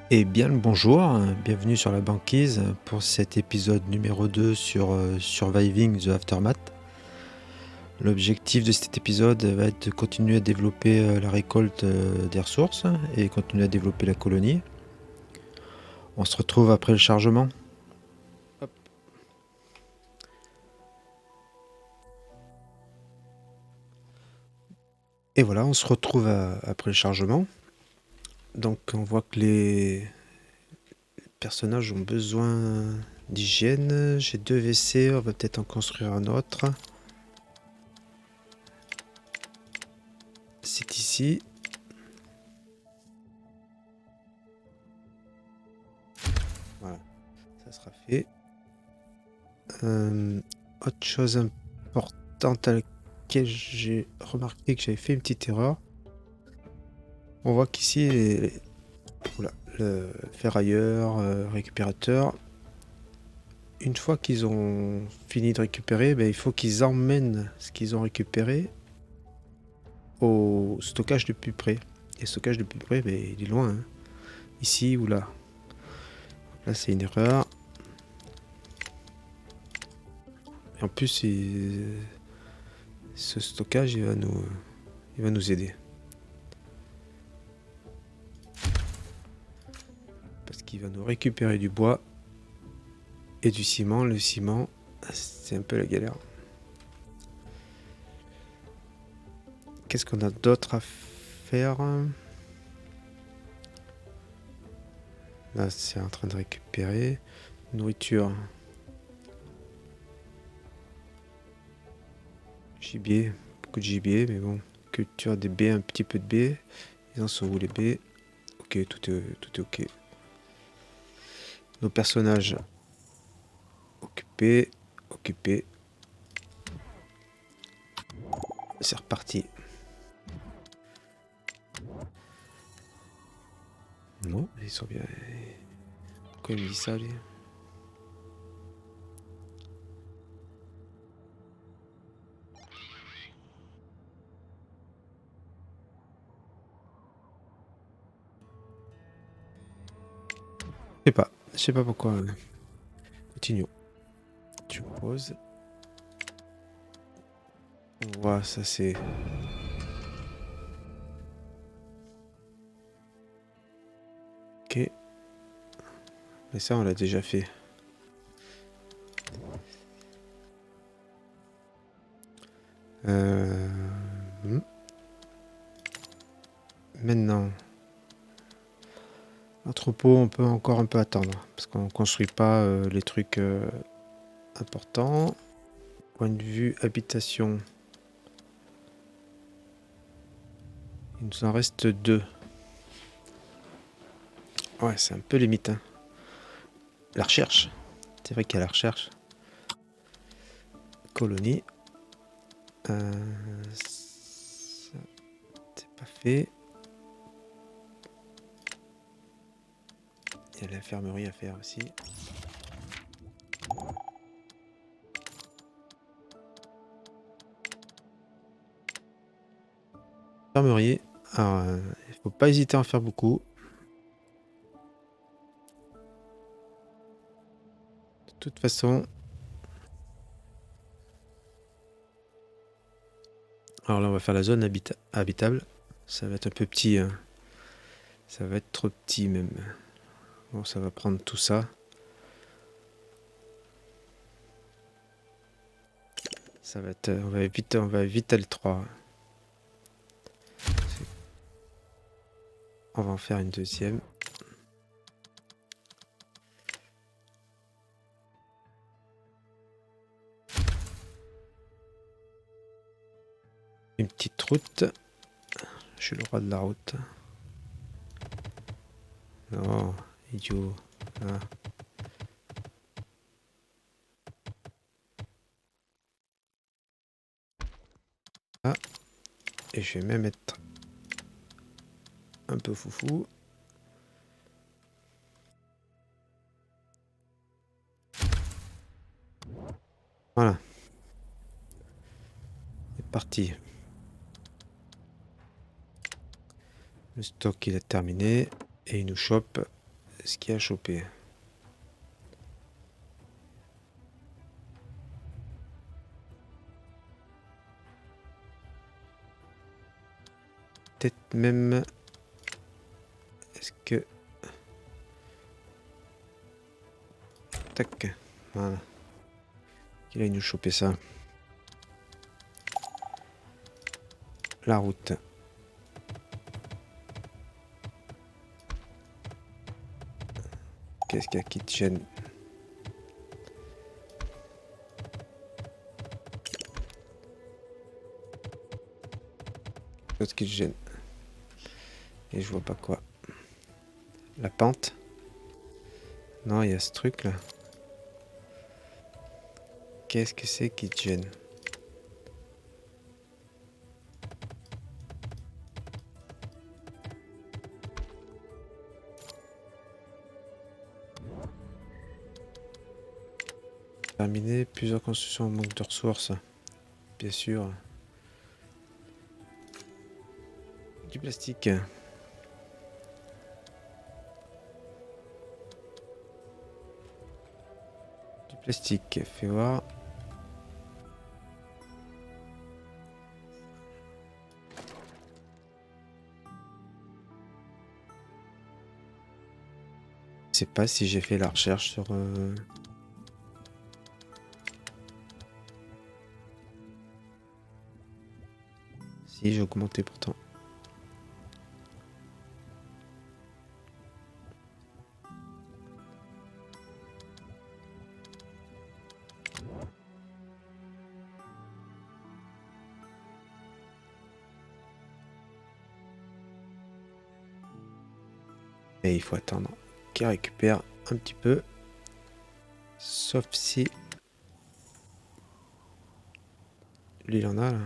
Eh bien le bonjour, bienvenue sur la banquise pour cet épisode numéro 2 sur Surviving the Aftermath. L'objectif de cet épisode va être de continuer à développer la récolte des ressources et continuer à développer la colonie. On se retrouve après le chargement. Hop. Et voilà, on se retrouve après le chargement. Donc on voit que les personnages ont besoin d'hygiène. J'ai 2 WC, on va peut-être en construire un autre. C'est ici. Voilà, ça sera fait. Autre chose importante à laquelle j'ai remarqué que j'avais fait une petite erreur. On voit qu'ici, oula, le ferrailleur, récupérateur, une fois qu'ils ont fini de récupérer, il faut qu'ils emmènent ce qu'ils ont récupéré au stockage de plus près. Et le stockage de plus près, il est loin, hein. Ici ou là. Là, c'est une erreur. Et en plus, ce stockage, il va nous aider. Parce qu'il va nous récupérer du bois et du ciment. Le ciment, c'est un peu la galère. Qu'est-ce qu'on a d'autre à faire? Là, c'est en train de récupérer. Nourriture. Gibier. Beaucoup de gibier, mais bon. Culture des baies, un petit peu de baies. Ils en sont où les baies? Ok, tout est ok. Nos personnages. Occupés. Occupés. C'est reparti. Non, ils sont bien. Pourquoi il me dit ça, lui? Je sais pas. Je sais pas pourquoi. Continuons. Tu poses. On voit, ça c'est... Ok. Mais ça, on l'a déjà fait. Maintenant, l'entrepôt, on peut encore un peu attendre. Parce qu'on ne construit pas les trucs importants. Point de vue habitation. Il nous en reste 2. Ouais, c'est un peu limite, hein. La recherche. C'est vrai qu'il y a la recherche. Colonie. C'est pas fait. Il y a l'infirmerie à faire aussi. Infirmerie. Alors, il faut pas hésiter à en faire beaucoup. De toute façon. Alors là, on va faire la zone habitable. Ça va être un peu petit, hein. Ça va être trop petit même. Bon, ça va prendre tout ça. Ça va être... On va vite aller 3. On va en faire une deuxième. Une petite route. Je suis le roi de la route. Non, idiot. Ah. Ah. Et je vais même être un peu foufou. Voilà. C'est parti. Le stock il est terminé. Et il nous chope ce qu'il y a à choper. Peut-être même... Est-ce que... Tac. Voilà. Il a nous choper ça. La route. Qu'est-ce qu'il y a qui te gêne? Qu'est-ce qui te gêne? Et je vois pas quoi. La pente? Non, il y a ce truc là. Qu'est-ce que c'est qui te gêne? Terminé, plusieurs constructions en manque de ressources. Bien sûr. Du plastique. Du plastique, fais voir. Je sais pas si j'ai fait la recherche sur... Si, j'ai augmenté pourtant. Et il faut attendre qu'il récupère un petit peu. Sauf si... Lui, il en a là.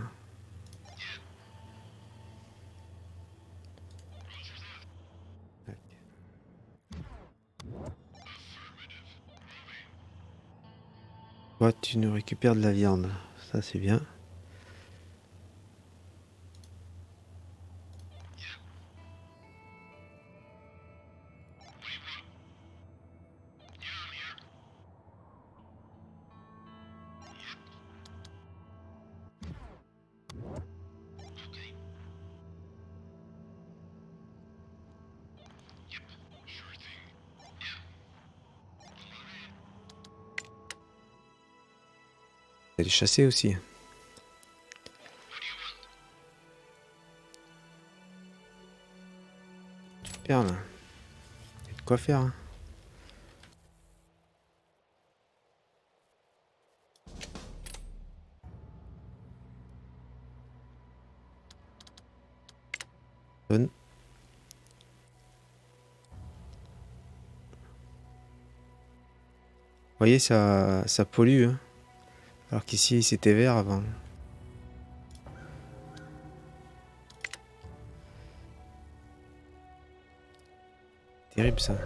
Toi, tu nous récupères de la viande. Ça, c'est bien. Elle est chassée aussi. Super là. Il y a de quoi faire. Hein. Bonne. Vous voyez, ça pollue. Hein. Alors qu'ici, c'était vert avant. Terrible ça.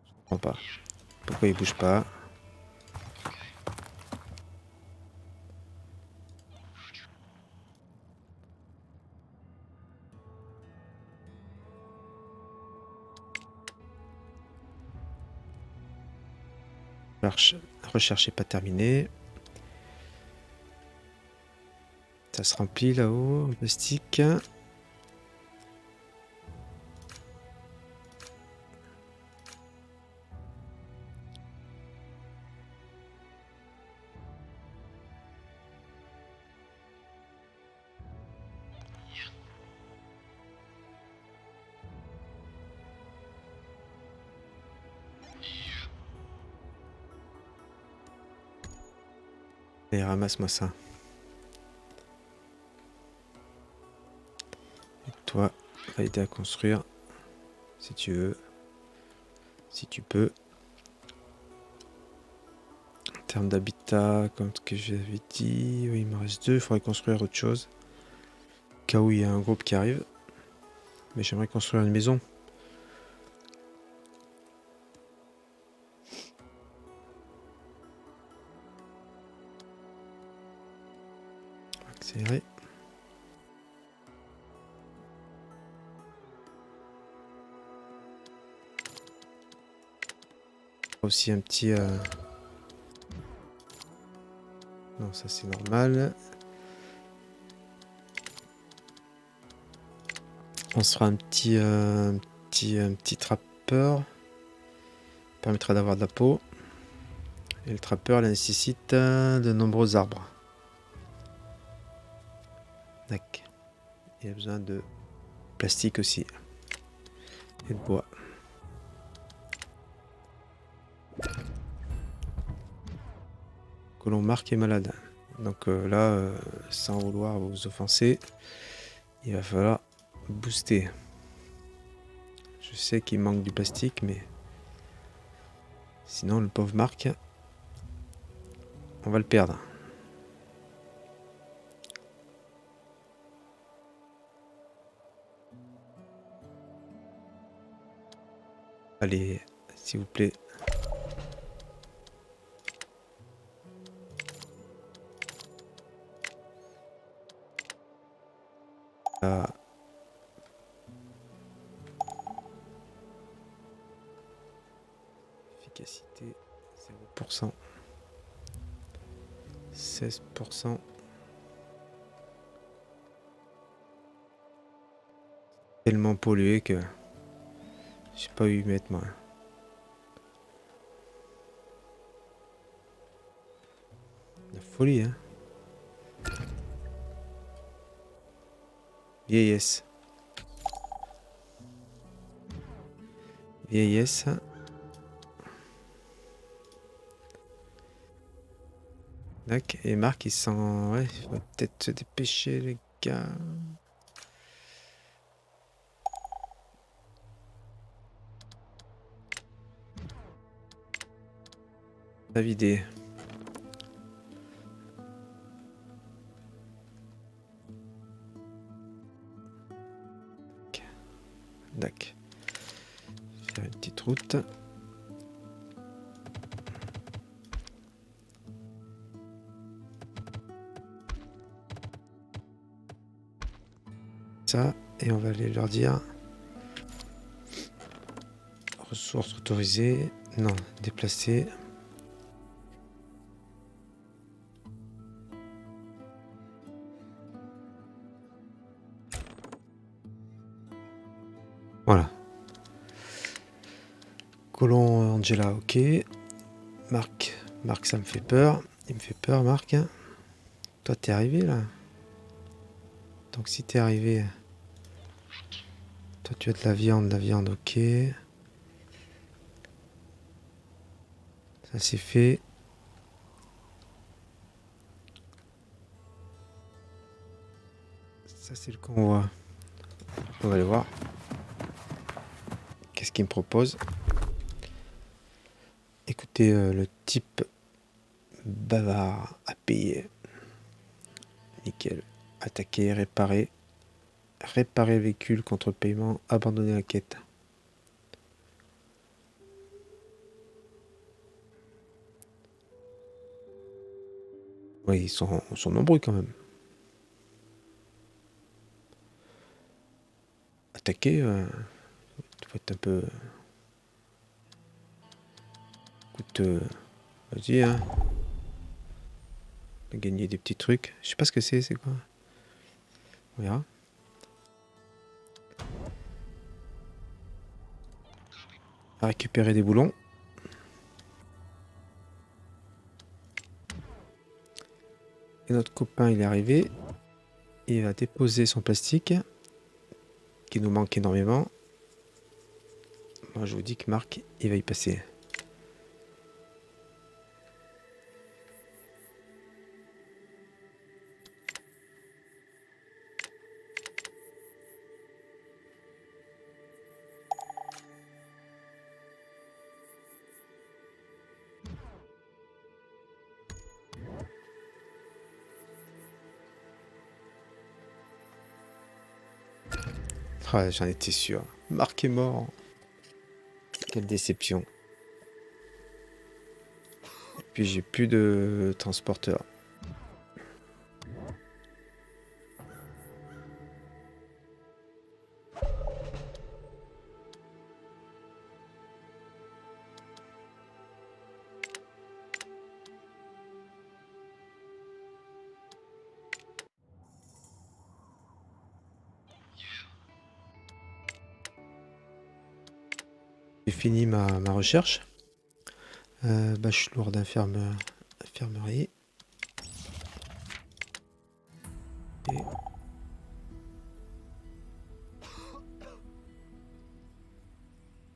Je comprends pas. Pourquoi il bouge pas? Recherche est pas terminée. Ça se remplit là-haut en plastique. Et ramasse-moi ça. Et toi, va aider à construire. Si tu veux. Si tu peux. En termes d'habitat, comme ce que j'avais dit, oui, il me reste 2. Il faudrait construire autre chose. Au cas où il y a un groupe qui arrive. Mais j'aimerais construire une maison. Accélérer. Aussi un petit... Non, ça c'est normal. On se fera un petit trappeur. Permettra d'avoir de la peau. Et le trappeur là, nécessite de nombreux arbres. Tac. Il y a besoin de plastique aussi. Et de bois. Colon Marc est malade. Donc là, sans vouloir vous offenser, il va falloir booster. Je sais qu'il manque du plastique, mais sinon le pauvre Marc, on va le perdre. Allez, s'il vous plaît. Ah. Efficacité 0%. 16%. Tellement pollué que je sais pas où y mettre moi. La folie, hein. Vieillesse. Vieillesse. Tac. Et Marc, il sent... Ouais, il va peut-être se dépêcher, les gars. La vider. Tac. Faire une petite route. Ça, et on va aller leur dire ressources autorisées, non, déplacer. Voilà. Colon Angela, ok. Marc, ça me fait peur. Il me fait peur, Marc. Toi, t'es arrivé là. Donc si t'es arrivé, toi tu as de la viande, ok. Ça c'est fait. Ça c'est le convoi. On va aller voir. Qu'est-ce qu'il me propose? Écoutez, le type bavard à payer. Nickel. Attaquer, réparer. Réparer le véhicule contre paiement. Abandonner la quête. Oui, ils sont nombreux quand même. Attaquer, faut être un peu... Écoute, vas-y, hein. On va gagner des petits trucs. Je sais pas ce que c'est quoi. On verra. À récupérer des boulons. Et notre copain, il est arrivé. Il va déposer son plastique. Qui nous manque énormément. Moi, je vous dis que Marc, il va y passer. Ah, j'en étais sûr. Marc est mort. Quelle déception. Puis j'ai plus de transporteur. J'ai fini ma recherche. Bâche lourde infirmerie. Et...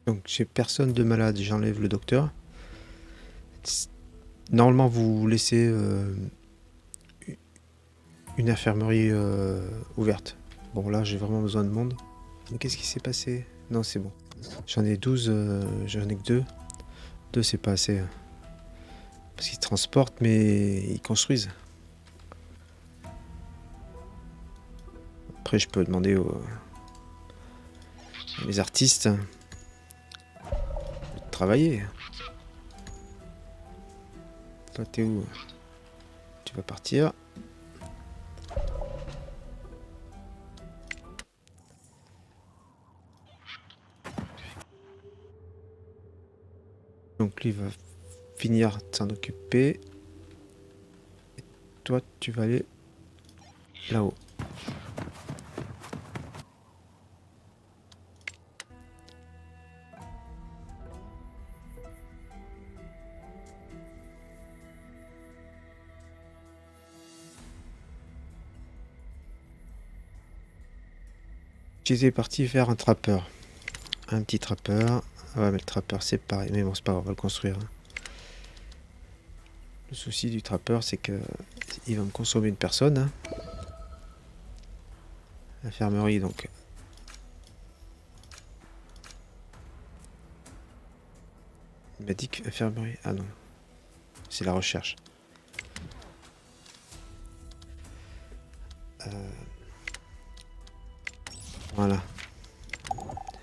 Donc j'ai personne de malade, j'enlève le docteur. Normalement vous laissez une infirmerie ouverte. Bon là j'ai vraiment besoin de monde. Mais qu'est-ce qui s'est passé? Non c'est bon. J'en ai 12, j'en ai que 2. 2 c'est pas assez. Parce qu'ils transportent mais ils construisent. Après je peux demander aux les artistes de travailler. Toi t'es où? Tu vas partir. Donc lui va finir de s'en occuper. Et toi tu vas aller là-haut. J'étais parti faire un trappeur. Un petit trappeur. Ouais mais le trappeur c'est pareil. Mais bon c'est pas grave, on va le construire. Le souci du trappeur c'est que il va me consommer une personne. Hein. L'infirmerie donc. Il m'a dit que infirmerie. Ah non. C'est la recherche. Voilà.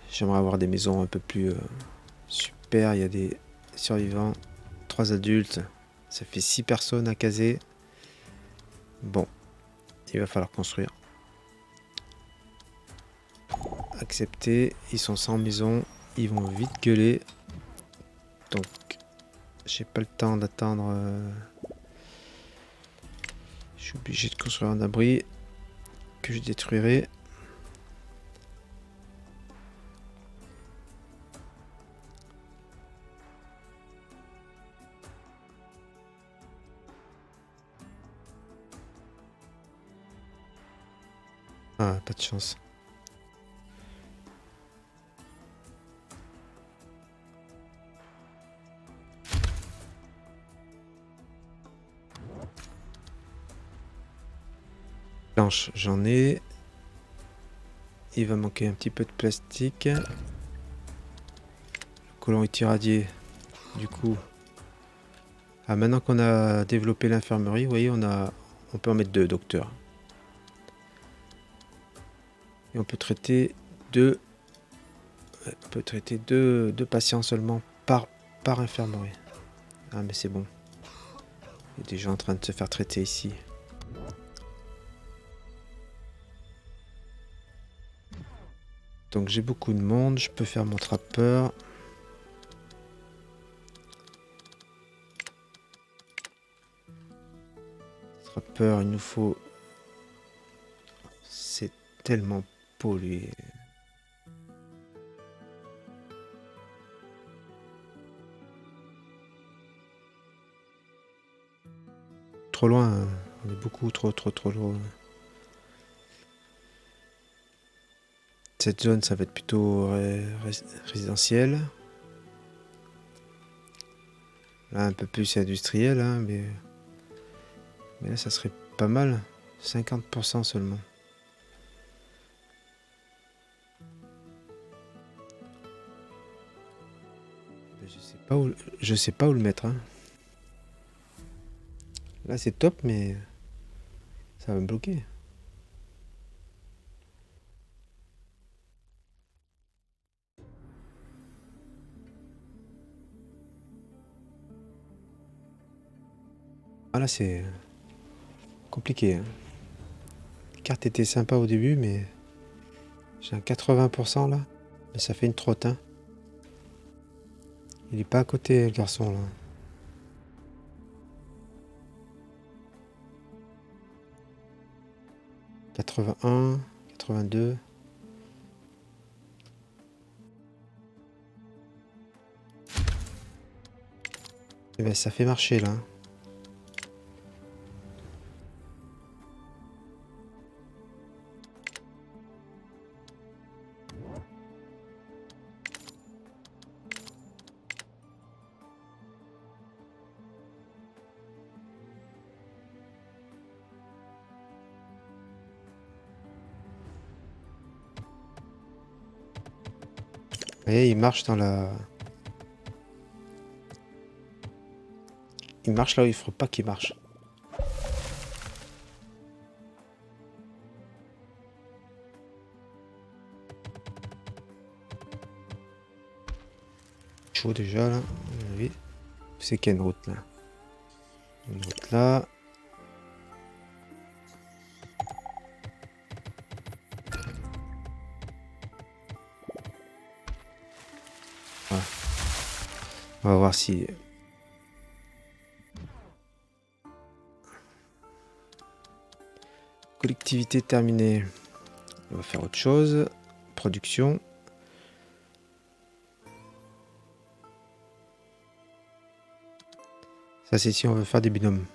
J'aimerais avoir des maisons un peu plus super. Il y a des survivants. 3 adultes. Ça fait 6 personnes à caser. Bon. Il va falloir construire. Accepter. Ils sont sans maison. Ils vont vite gueuler. Donc. J'ai pas le temps d'attendre. Je suis obligé de construire un abri. Que je détruirai. Ah, pas de chance. Planche, j'en ai. Il va manquer un petit peu de plastique. Le collant est irradié. Du coup. Ah, maintenant qu'on a développé l'infirmerie, vous voyez, on peut en mettre 2 docteurs. Et on peut traiter deux patients seulement par infirmerie. Ah mais c'est bon. Il y a des gens en train de se faire traiter ici. Donc j'ai beaucoup de monde, je peux faire mon trappeur. Trappeur, il nous faut... C'est tellement pollué. Trop loin, hein. On est beaucoup trop loin. Cette zone, ça va être plutôt résidentiel. Là, un peu plus industriel, hein, mais là, ça serait pas mal. 50% seulement. Je sais pas où le mettre. Hein. Là, c'est top, mais ça va me bloquer. Ah là, c'est compliqué. Hein. La carte était sympa au début, mais j'ai un 80% là. Mais ça fait une trotte. Hein. Il est pas à côté, le garçon, là. 81, 82. Eh ben, ça fait marcher là. Et il marche dans la... Il marche là où il faut pas qu'il marche. Chaud déjà là. Oui. C'est qu'il y a une route là. Une route là. Voilà. On va voir si... Collectivité terminée. On va faire autre chose. Production. Ça c'est si on veut faire des binômes.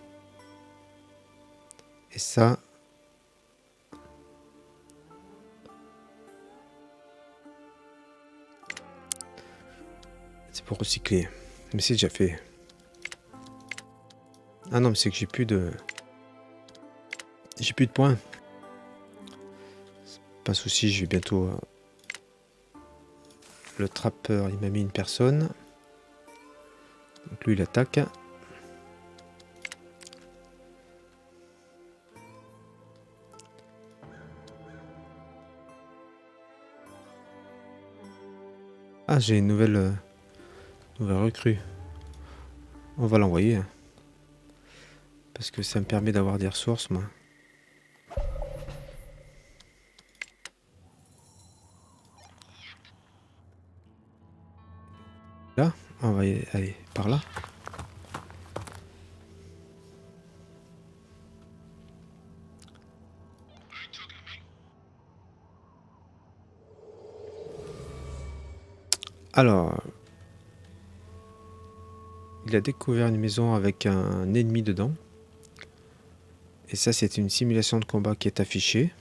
Et ça... C'est pour recycler. Mais c'est déjà fait. Ah non, mais c'est que j'ai plus de... J'ai plus de points. Pas de souci, je vais bientôt... Le trappeur, il m'a mis une personne. Donc lui, il attaque. Ah, j'ai une nouvelle recrue. On va l'envoyer. Hein. Parce que ça me permet d'avoir des ressources, moi. Là, on va y aller par là. Alors, il a découvert une maison avec un ennemi dedans. Et ça, c'est une simulation de combat qui est affichée.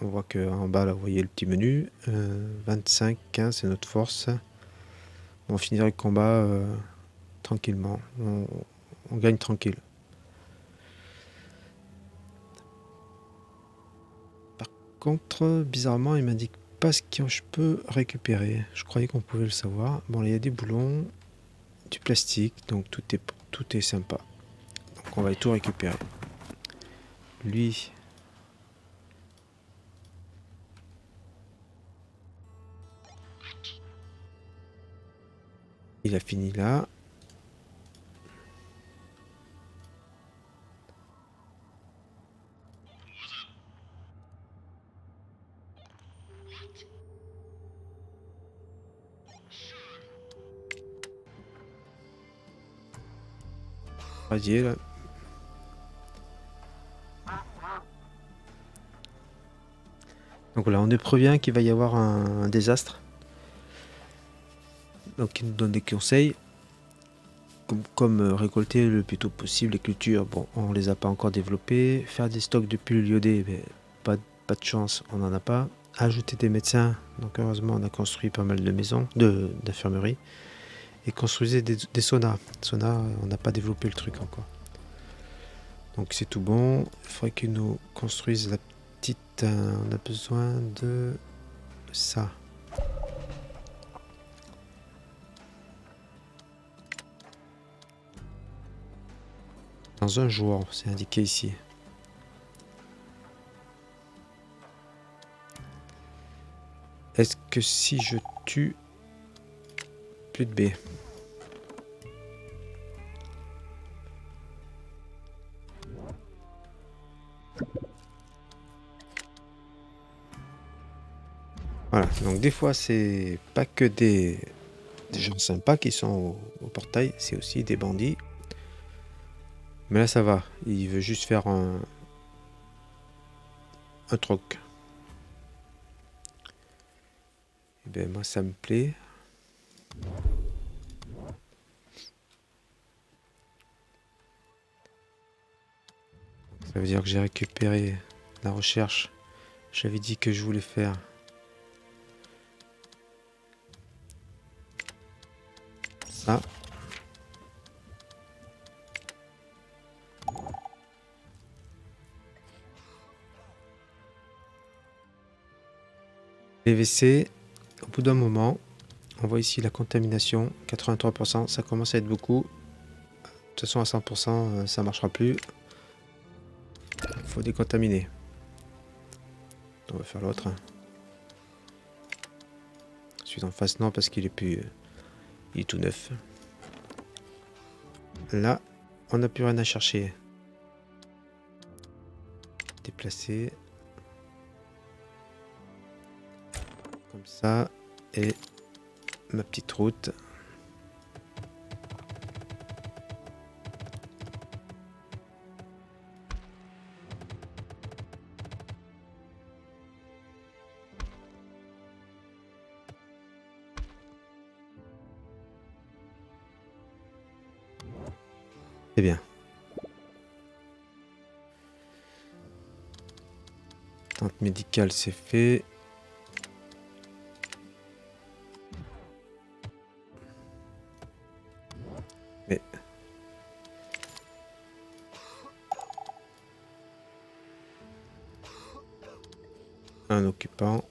On voit qu'en bas, là, vous voyez le petit menu. 25, 15, c'est notre force. On finirait le combat tranquillement. On gagne tranquille. Par contre, bizarrement, il m'indique pas ce que je peux récupérer. Je croyais qu'on pouvait le savoir. Bon, là, il y a des boulons, du plastique, donc tout est sympa. Donc on va tout récupérer. Lui, il a fini là. Radier là. Donc voilà, on est prévient qu'il va y avoir un désastre. Donc il nous donne des conseils. Comme récolter le plus tôt possible les cultures. Bon, on les a pas encore développées. Faire des stocks de pilules iodées, mais pas de chance, on n'en a pas. Ajouter des médecins. Donc heureusement, on a construit pas mal de maisons, d'infirmeries. Et construisez des saunas. Saunas, on n'a pas développé le truc encore. Donc c'est tout bon. Il faudrait qu'ils nous construisent la petite... on a besoin de ça. Dans un jour, c'est indiqué ici. Est-ce que si je tue... Plus de B. Voilà, donc des fois c'est pas que des gens sympas qui sont au portail, c'est aussi des bandits. Mais là ça va, il veut juste faire un troc. Et ben, moi ça me plaît. Ça veut dire que j'ai récupéré la recherche. J'avais dit que je voulais faire ça. Les WC, au bout d'un moment, on voit ici la contamination, 83%, ça commence à être beaucoup. De toute façon, à 100%, ça marchera plus. Il faut décontaminer. On va faire l'autre. Celui d'en face, non, parce qu'il est plus... il est tout neuf. Là, on n'a plus rien à chercher. Déplacer. Comme ça. Et ma petite route. C'est bien. Tente médicale, c'est fait. Mais... un occupant.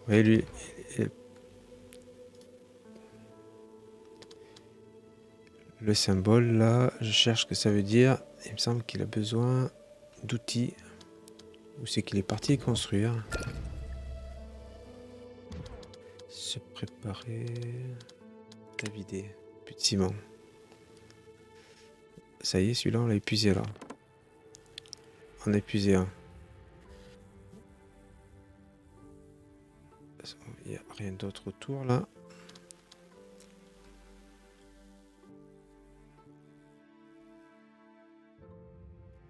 Oui, lui... le symbole, là, je cherche ce que ça veut dire. Il me semble qu'il a besoin d'outils. Où c'est qu'il est parti construire? Se préparer... à vider. Plus de ciment. Ça y est, celui-là, on l'a épuisé, là. On a épuisé un. Il n'y a rien d'autre autour, là.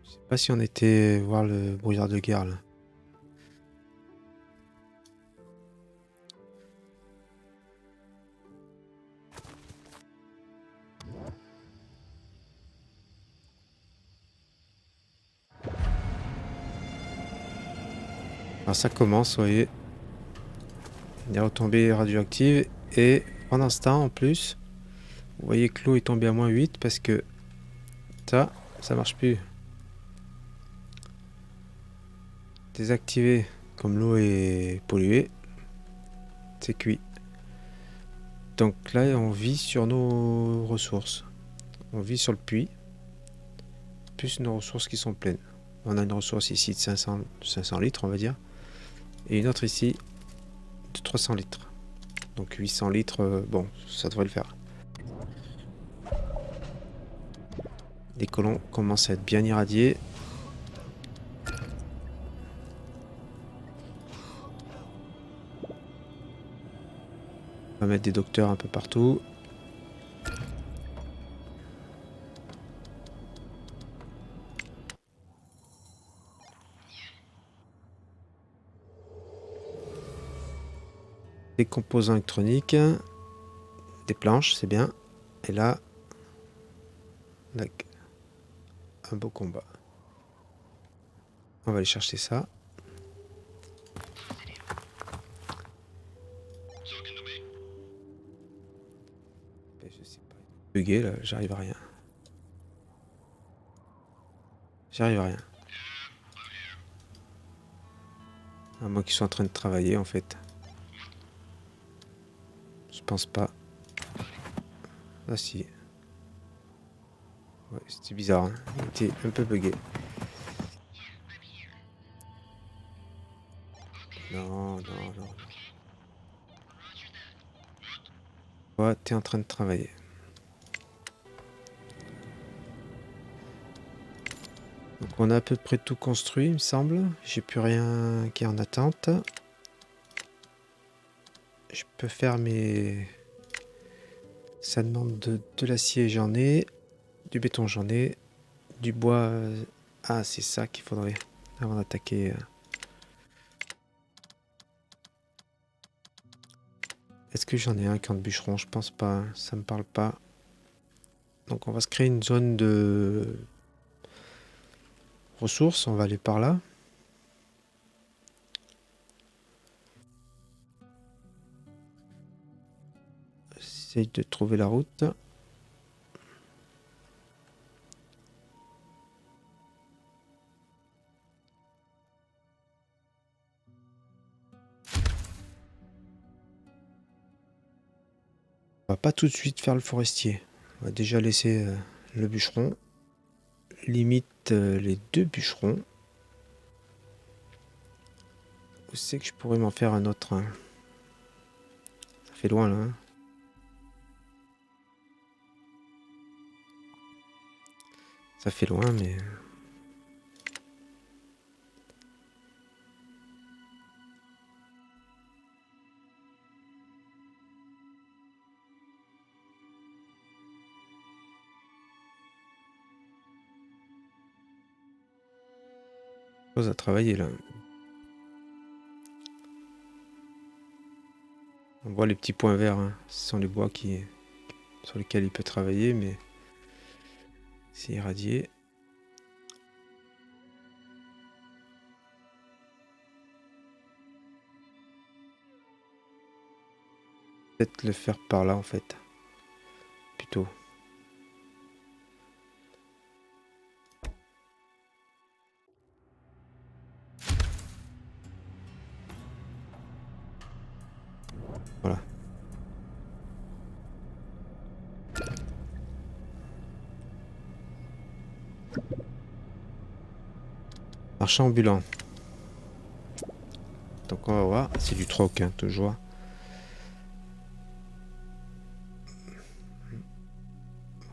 Je sais pas si on était voir le brouillard de guerre, là. Alors ça commence, vous voyez. Des retombées radioactives. Et pendant ce temps, en plus, vous voyez que l'eau est tombée à -8 parce que ça marche plus. Désactivé, comme l'eau est polluée, c'est cuit. Donc là, on vit sur nos ressources. On vit sur le puits, plus nos ressources qui sont pleines. On a une ressource ici de 500 litres, on va dire. Et une autre ici de 300 litres. Donc 800 litres, bon, ça devrait le faire. Les colons commencent à être bien irradiés. On va mettre des docteurs un peu partout. Des composants électroniques. Des planches, c'est bien. Et là, un beau combat. On va aller chercher ça. Je sais pas. Bugué là, j'arrive à rien. J'arrive à rien. À moins qu'ils soient en train de travailler en fait. Je pense pas. Ah si. Ouais, c'était bizarre. Hein. Il était un peu bugué. Non, non, non. Ouais, t'es en train de travailler. Donc on a à peu près tout construit, il me semble. J'ai plus rien qui est en attente. Je peux faire mes... Ça demande de l'acier, j'en ai. Du béton, j'en ai. Du bois... Ah, c'est ça qu'il faudrait avant d'attaquer. Est-ce que j'en ai un camp de bûcheron? Je pense pas. Ça me parle pas. Donc on va se créer une zone de... ressources, on va aller par là. Essaye de trouver la route. On va pas tout de suite faire le forestier. On va déjà laisser le bûcheron. Limite les 2 bûcherons. Où c'est que je pourrais m'en faire un autre, hein? Ça fait loin là, hein. Ça fait loin, mais... chose à travailler là. On voit les petits points verts, hein. Ce sont les bois sur lesquels il peut travailler, mais c'est irradié. Peut-être le faire par là en fait. Plutôt. Voilà. Marchand ambulant. Donc on va voir. C'est du troc, hein, toujours.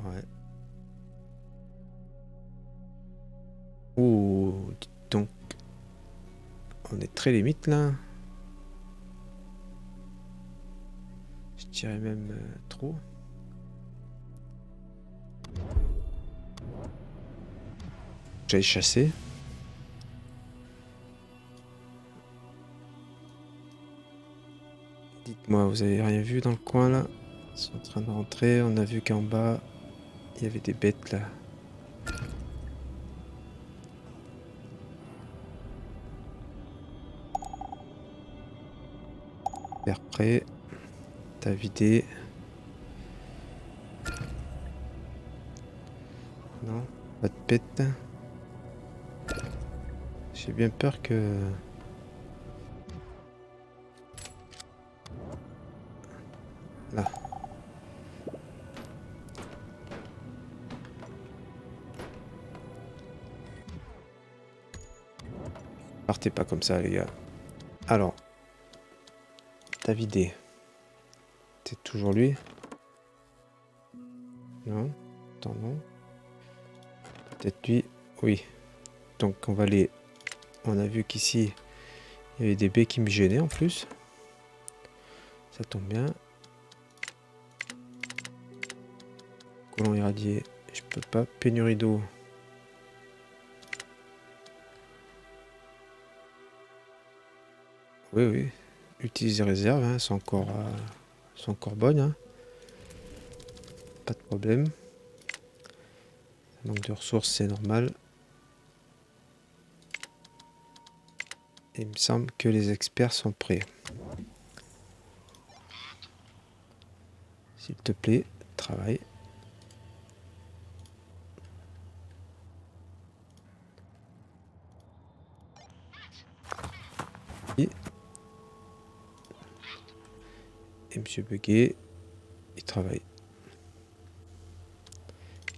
Ouais. Ouh, dites donc. On est très limite là. Je dirais même trop. J'allais chasser. Dites-moi, vous avez rien vu dans le coin là? Ils sont en train de rentrer. On a vu qu'en bas, il y avait des bêtes là. Faire prêt. T'as vidé. Non, pas de pète. J'ai bien peur que... Là. Partez pas comme ça les gars. Alors. T'as vidé. C'est toujours lui? Non. Attends, non. Peut-être lui. Oui. Donc on va aller... On a vu qu'ici, il y avait des baies qui me gênaient en plus. Ça tombe bien. Colon irradié. Je peux pas. Pénurie d'eau. Oui, oui. Utiliser réserve, hein, sont encore bonnes, hein. Pas de problème. Manque de ressources, c'est normal. Et il me semble que les experts sont prêts. S'il te plaît, travaille. Et Monsieur Buguet, il travaille.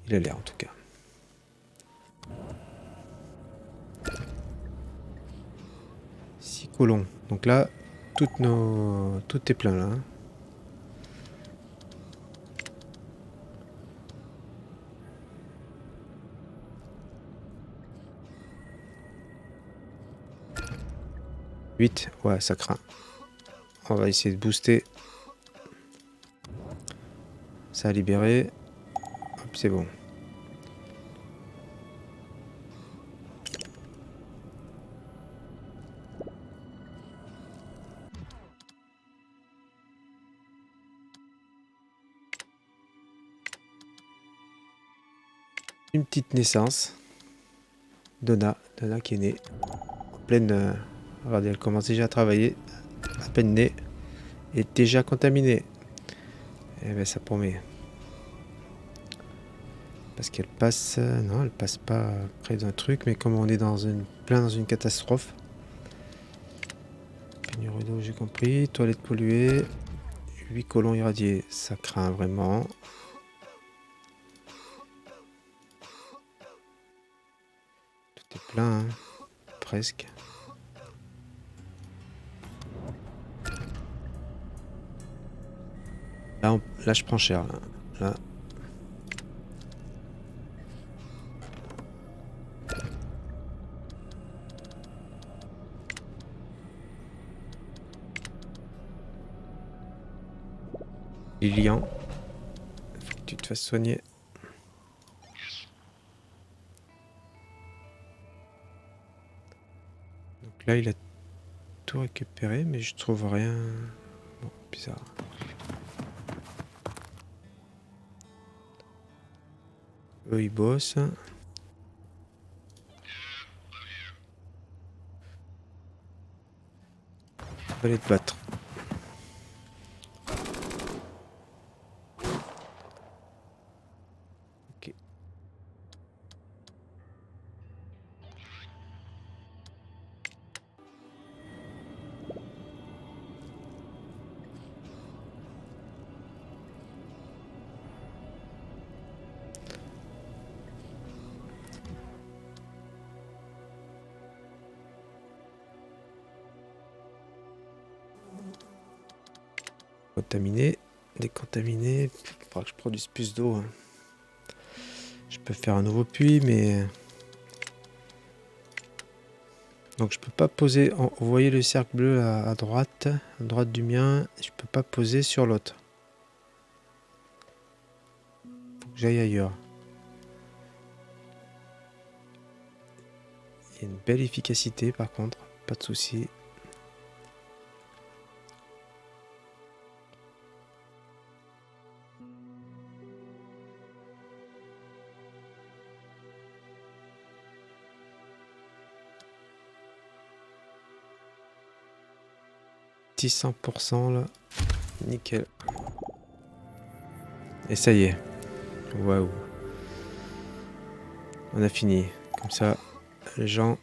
Il a l'air en tout cas. Colons. Donc là, tout est plein là, hein. Ouais, ça craint. On va essayer de booster. Ça a libéré. Hop, c'est bon. Une petite naissance. Donna qui est née en pleine... regardez, elle commence déjà à travailler, à peine née, et déjà contaminée. Eh ben ça promet. Parce qu'elle passe... non, elle passe pas près d'un truc, mais comme on est plein dans une catastrophe. Pénurie d'eau, j'ai compris. Toilettes polluées. 8 colons irradiés, ça craint vraiment. Tout est plein, hein, presque. Là, je prends cher. Là. Lilian, faut que tu te fasses soigner. Donc là, il a tout récupéré, mais je trouve rien. Bon, bizarre. Eux, ils bossent. On va aller te battre. Ok. Contaminé, décontaminé. Il faudra que je produise plus d'eau. Hein. Je peux faire un nouveau puits, mais... Donc je peux pas poser... Vous voyez le cercle bleu à droite du mien. Je peux pas poser sur l'autre. Faut que j'aille ailleurs. Il y a une belle efficacité par contre, pas de souci. « 600% là, nickel. Et ça y est, waouh. On a fini. Comme ça, les gens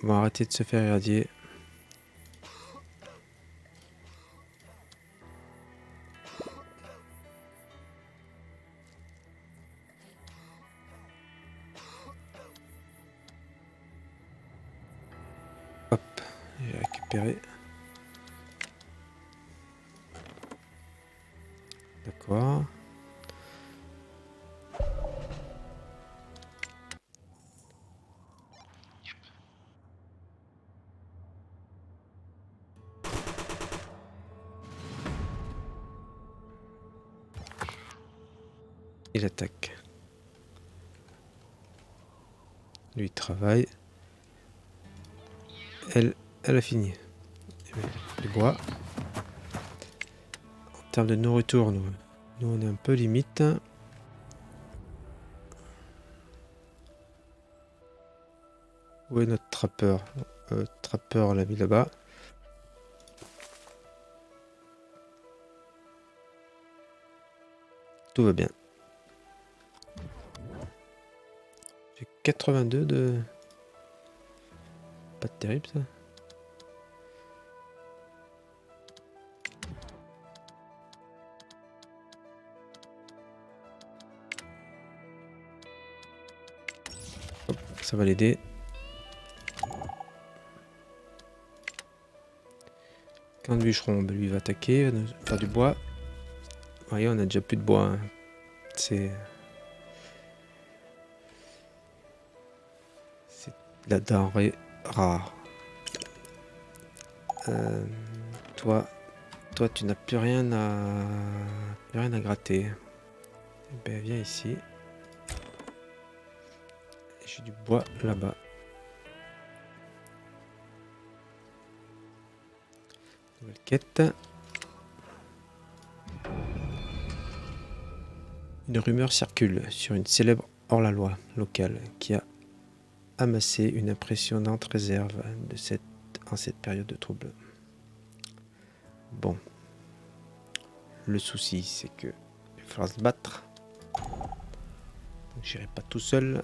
vont arrêter de se faire irradier. Hop, j'ai récupéré. D'accord. Il attaque. Lui il travaille. Elle a fini. Du bois. En termes de nourriture, nous on est un peu limite. Où est notre trappeur? Trappeur, on l'a mis là-bas. Tout va bien. J'ai 82 de... Pas terrible ça. Hop, ça va l'aider. Quand le bûcheron, lui il va attaquer, faire du bois. Vous voyez, on a déjà plus de bois. Hein. C'est la denrée rare. Toi, tu n'as plus rien à gratter. Eh ben, viens ici. J'ai du bois là-bas. Nouvelle quête. Une rumeur circule sur une célèbre hors-la-loi locale qui a amasser une impressionnante réserve en cette période de trouble. Bon. Le souci, c'est que il faudra se battre. Donc j'irai pas tout seul.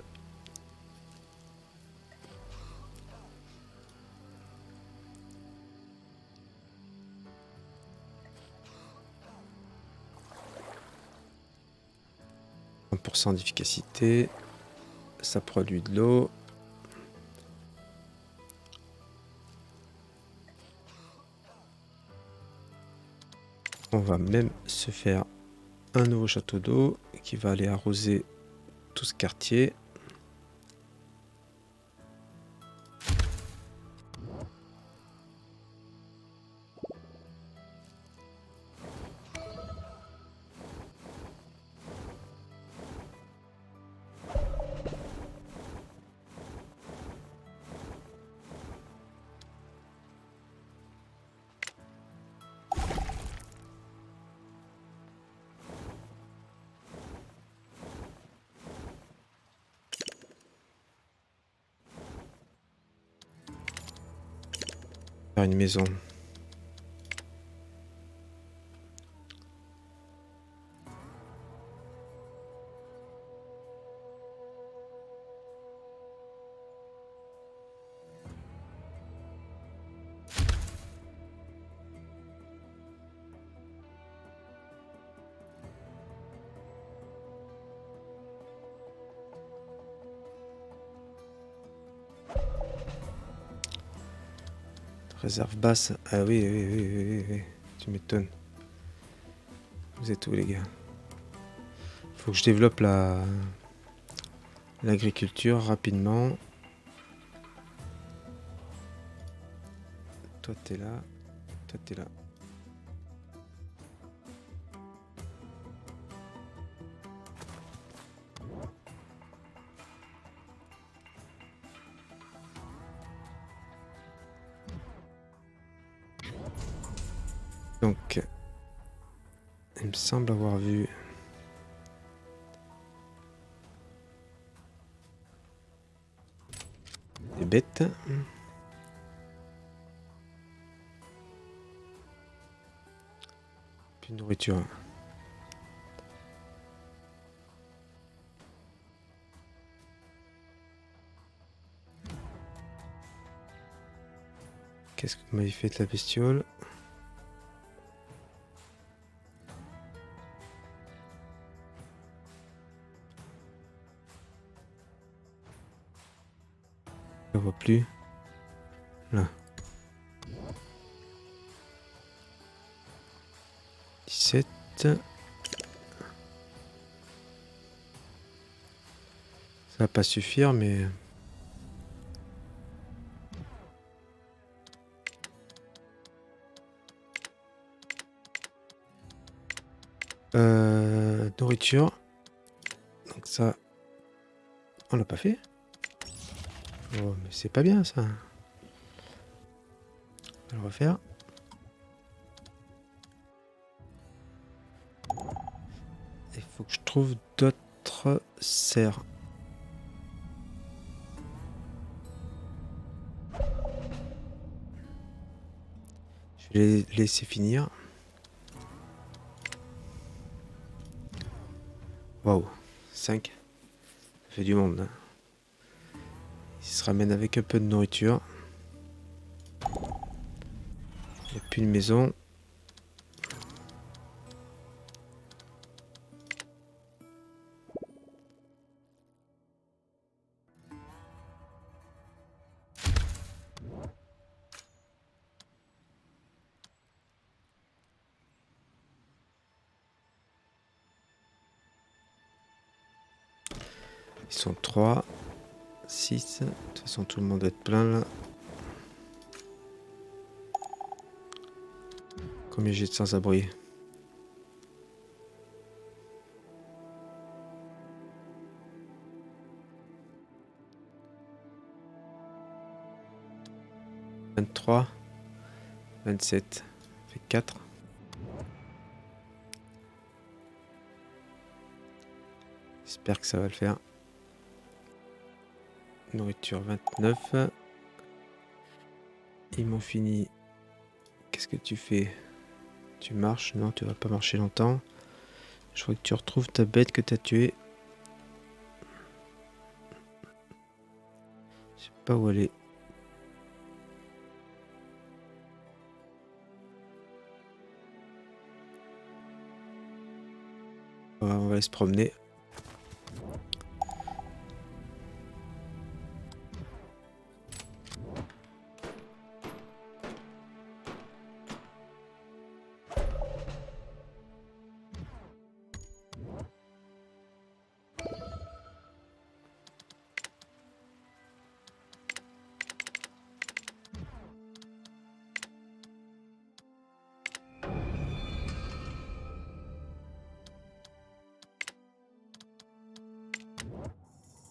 % d'efficacité. Ça produit de l'eau. On va même se faire un nouveau château d'eau qui va aller arroser tout ce quartier. Faire une maison. Réserve basse. Ah oui, oui. Tu m'étonnes. Vous êtes où les gars? Faut que je développe l'agriculture rapidement. Toi t'es là. Toi t'es là. Donc, il me semble avoir vu des bêtes. Plus de nourriture. Qu'est-ce que vous m'avez fait de la bestiole? Je ne vois plus. Là. 17. Ça va pas suffire, mais... nourriture. Donc ça... On l'a pas fait? Oh, mais c'est pas bien ça. On va le refaire. Il faut que je trouve d'autres serres. Je vais les laisser finir. Waouh, 5. Ça fait du monde. Hein. Ils se ramènent avec un peu de nourriture. Il n'y a plus de maison. Ils sont 3, 6. De toute façon, tout le monde doit être plein là. Combien j'ai de sans-abri? « 23, 27, ça fait 4. J'espère que ça va le faire. Nourriture 29. Ils m'ont fini. Qu'est-ce que tu fais? Tu marches? Non, tu vas pas marcher longtemps. Je crois que tu retrouves ta bête que tu as tuée. Je sais pas où elle est. On va aller se promener.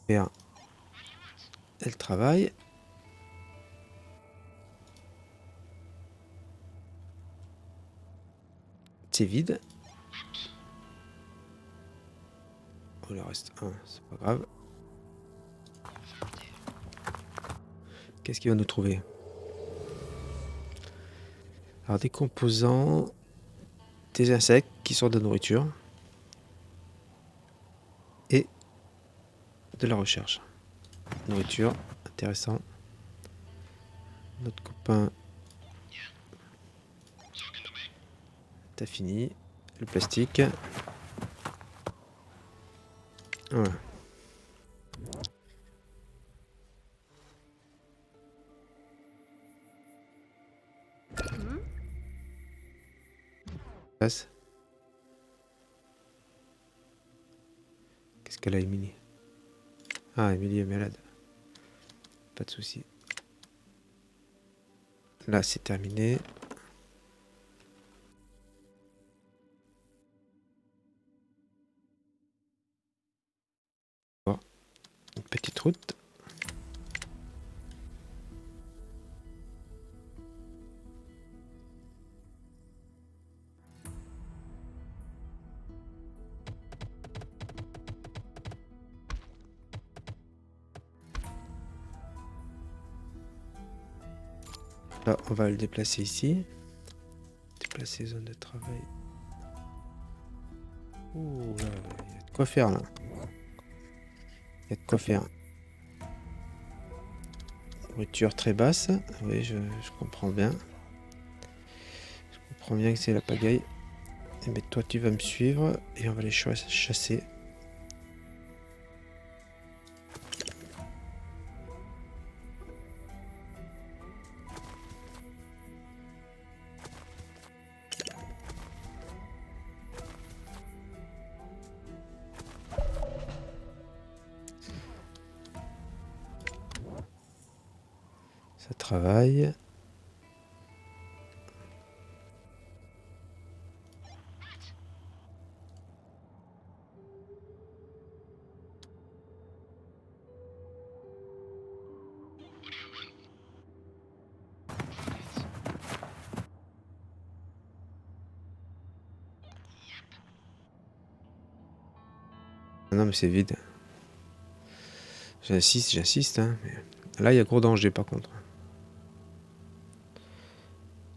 Bien. Elle travaille. C'est vide. Oh, il en reste un, c'est pas grave. Qu'est-ce qu'il va nous trouver? Alors, des composants, des insectes qui sont de la nourriture et de la recherche. Nourriture, intéressant. Notre copain, t'as fini. Le plastique. Voilà. Passe. Qu'est-ce qu'elle a, Émilie? Ah, Émilie est malade. Pas de souci. Là, c'est terminé. Bon, une petite route. Là, on va le déplacer ici. Déplacer zone de travail. Ouh, là, il y a de quoi faire là. Il y a de quoi faire. Nourriture très basse. Oui, je comprends bien. Je comprends bien que c'est la pagaille. Mais toi, tu vas me suivre et on va les chasser. Ça travaille. Ah non, mais c'est vide. J'insiste, hein. Mais là, il y a gros danger par contre.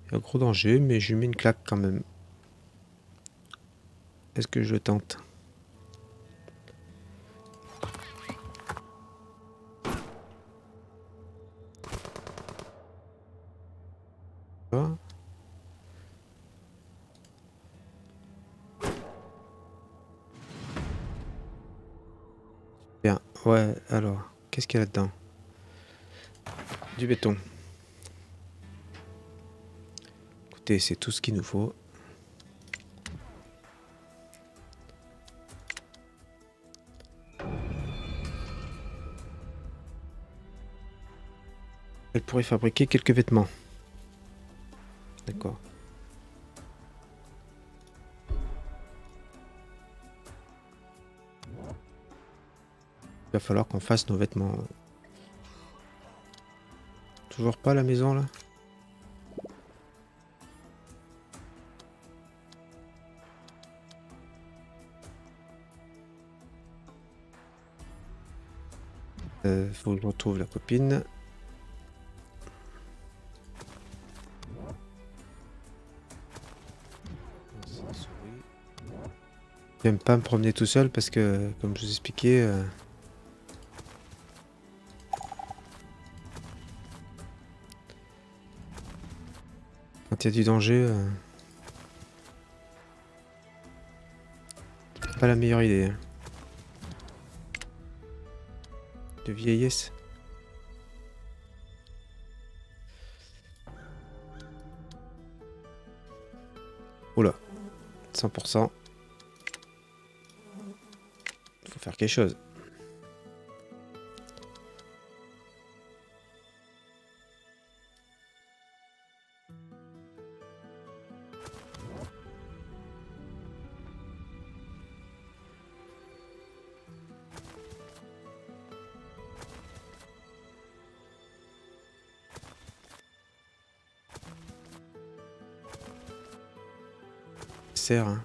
Il y a gros danger, mais je lui mets une claque quand même. Est-ce que je tente? Ah, bien. Ouais, alors, qu'est-ce qu'il y a là-dedans? Du béton. Écoutez, c'est tout ce qu'il nous faut. Elle pourrait fabriquer quelques vêtements. D'accord. Il va falloir qu'on fasse nos vêtements. Toujours pas à la maison là? Faut que je retrouve la copine. J'aime pas me promener tout seul parce que, comme je vous expliquais, quand il y a du danger, c'est pas la meilleure idée de vieillesse. Oula, 100%. Faut faire quelque chose. Sert, hein.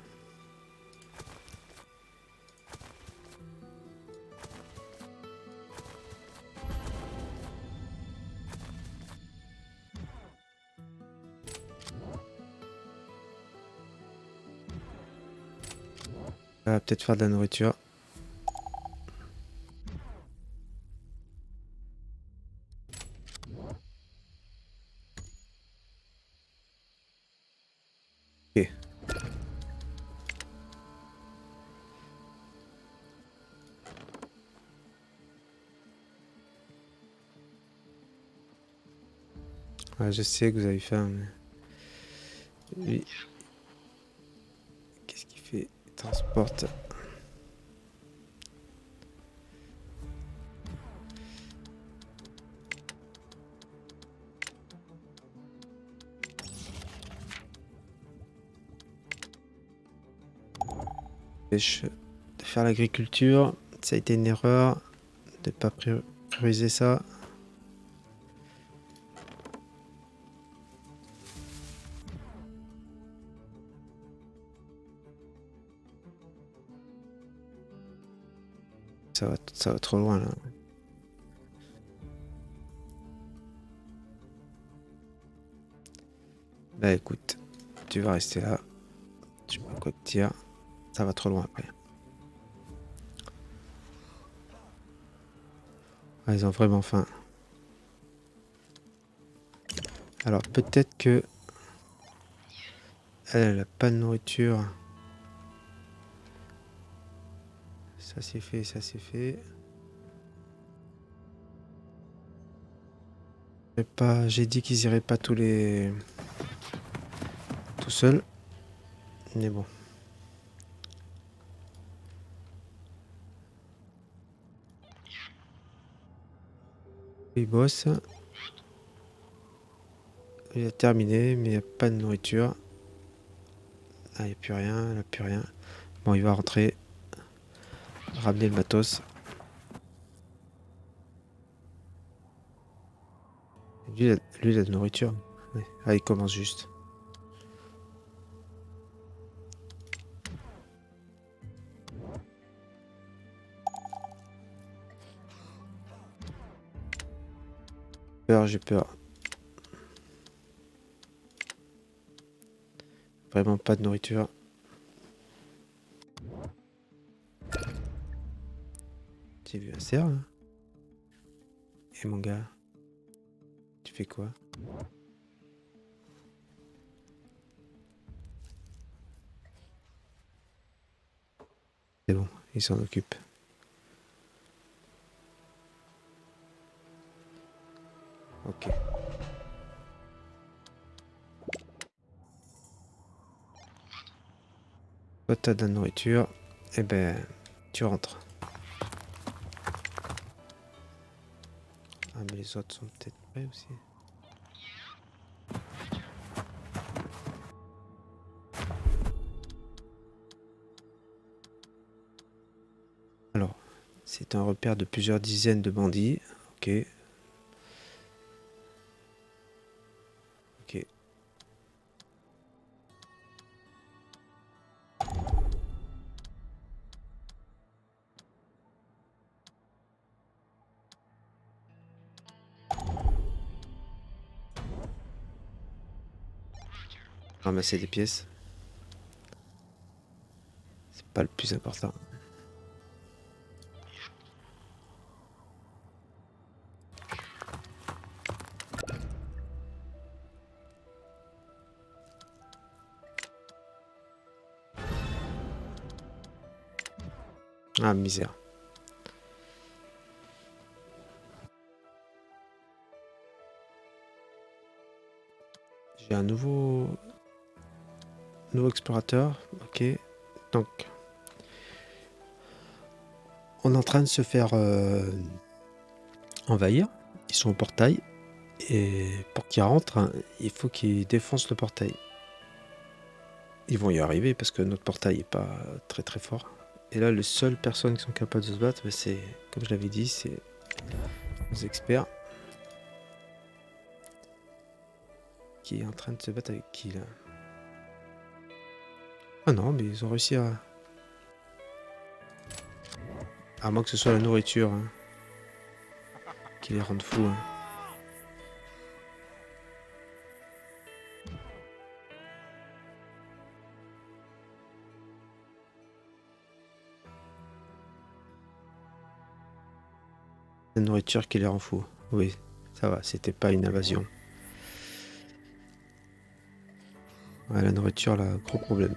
On va peut-être faire de la nourriture. Ok. Ouais, je sais que vous avez faim, mais... Lui... Qu'est-ce qu'il fait? Il transporte... Pêche... De faire l'agriculture, ça a été une erreur de pas prioriser ça. Ça va trop loin là. Bah écoute, tu vas rester là. Je sais pas quoi te dire. Ça va trop loin après. Ah, ils ont vraiment faim. Alors peut-être que... Elle a pas de nourriture. Ça c'est fait, ça c'est fait. J'ai dit qu'ils iraient pas tout seuls. Mais bon. Il bosse. Il a terminé, mais il n'y a pas de nourriture. Ah, il n'y a plus rien, il n'a plus rien. Bon, il va rentrer. Ramener le matos. Lui, il a de nourriture. Ouais. Ah, il commence juste. J'ai peur. Vraiment pas de nourriture. J'ai vu un cerf là. Et mon gars, tu fais quoi? C'est bon, il s'en occupe. Ok. Toi, t'as de la nourriture. Eh ben, tu rentres. Ah, mais les autres sont peut-être prêts aussi. Alors, c'est un repère de plusieurs dizaines de bandits. Ok. Ok. Ramasser des pièces, c'est pas le plus important. Ah, misère. J'ai un nouveau explorateur. Ok. Donc, on est en train de se faire envahir. Ils sont au portail. Et pour qu'ils rentrent, hein, il faut qu'ils défoncent le portail. Ils vont y arriver parce que notre portail est pas très très fort. Et là, les seules personnes qui sont capables de se battre, bah, c'est, comme je l'avais dit, c'est les experts. Qui est en train de se battre avec qui là? Ah non, mais ils ont réussi à... À moins que ce soit la nourriture hein, qui les rende fous. Hein. La nourriture qui les rend fous. Oui, ça va, c'était pas une invasion. Ouais, la nourriture, là, gros problème.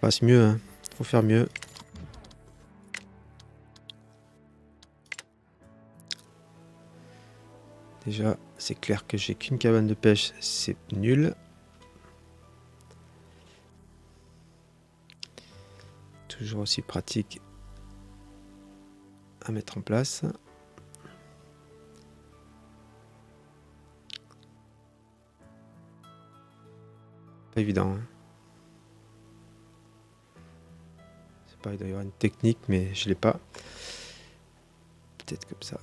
Passe mieux, hein. Faut faire mieux. Déjà, c'est clair que j'ai qu'une cabane de pêche, c'est nul. Toujours aussi pratique à mettre en place. Pas évident. Hein. C'est pas, il doit y avoir une technique, mais je l'ai pas. Peut-être comme ça.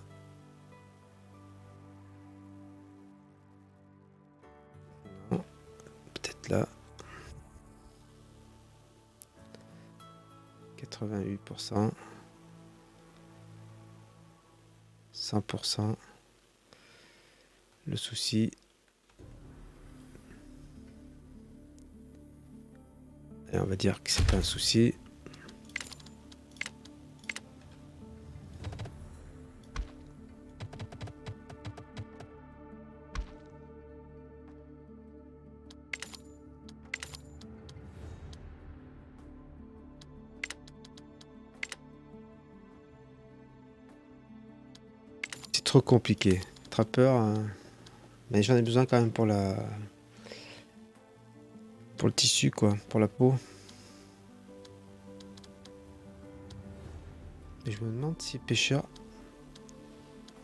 Non. Peut-être là. 88%. 100%. Le souci. Et on va dire que c'est pas un souci. C'est trop compliqué. Trappeur, hein. Mais j'en ai besoin quand même pour pour le tissu quoi, pour la peau. Et je me demande si pêcheur.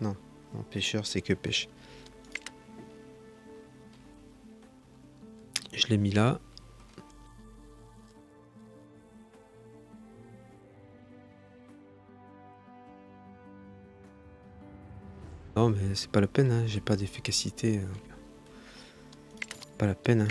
Non, non pêcheur c'est que pêche. Je l'ai mis là. Non mais c'est pas la peine, hein. J'ai pas d'efficacité. Pas la peine. Hein.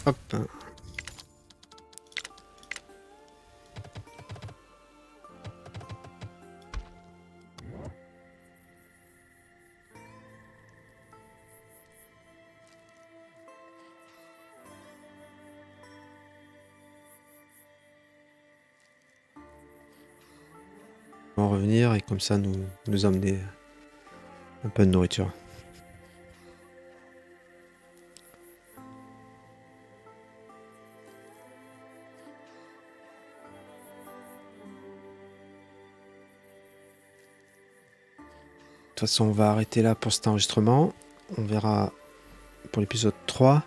Hop. Hein. On va revenir et comme ça nous emmener un peu de nourriture. toute façon, on va arrêter là pour cet enregistrement. On verra pour l'épisode 3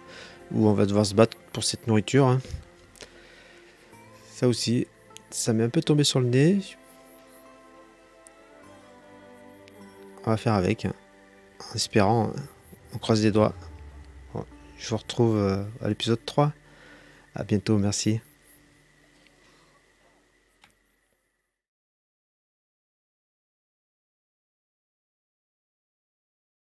où on va devoir se battre pour cette nourriture, hein. Ça aussi, ça m'est un peu tombé sur le nez. On va faire avec, hein, en espérant, hein. On croise les doigts. Bon, je vous retrouve à l'épisode 3. À bientôt, merci.